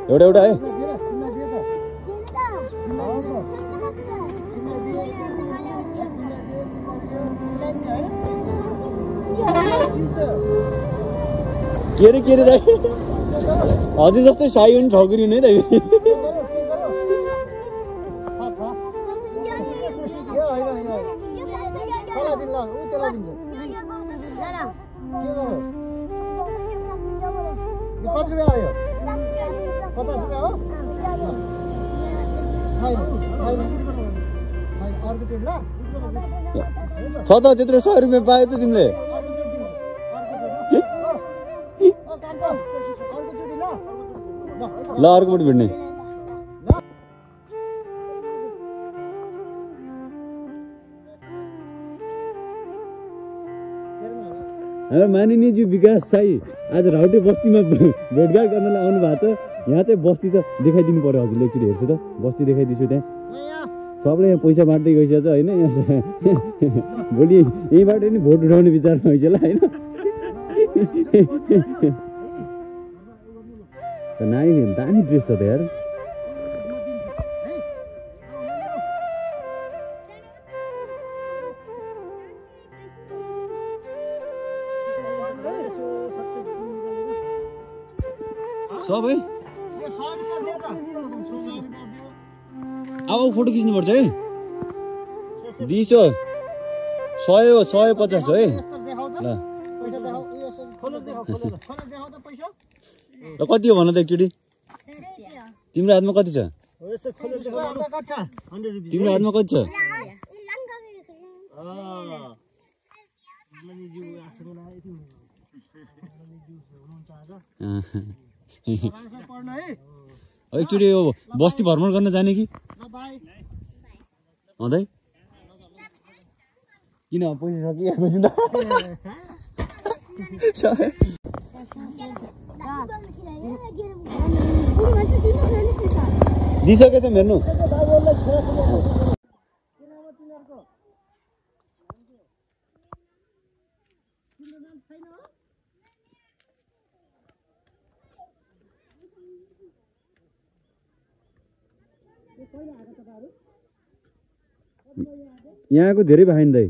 एउटा एउटा है के रे दाइ हजुर जस्तै साई हुने ठकुरी हुने है दाइ छ त त्यत्रो 100 रुपियाँ पायो त तिमीले ल अर्कोपट्टि भेट्ने मानिनीज्यू विकास साई आज राउटे बस्तीमा भेटघाट गर्नलाई आउनु भएको छ। यहाँ चाहिँ बस्ती छ देखाइदिनु पर्यो हजुरले एकचोटि हेर्छु त बस्ती देखाइदिन्छु त्यहाँ सबले यहाँ पैसा बाँड्दै गइसकेको छ होइन भोलि यहीँबाट नि भोट उठाउने विचारमा हुन्छ ल होइन नानी दामी ड्रेस छ त यार सब है अब फोटो खिच्नुपर्छ है 200 150 हो है ल कति हो भन त एकचोटि तिम्रो हातमा कति छ तिम्रो हातमा कति छ एकचोटि यो बस्ती भ्रमण गर्न जाने कि हुँदै किन पैसा सकिएको छ दिइसकेछ हेर्नु यहाँको धेरै भाइन दाइ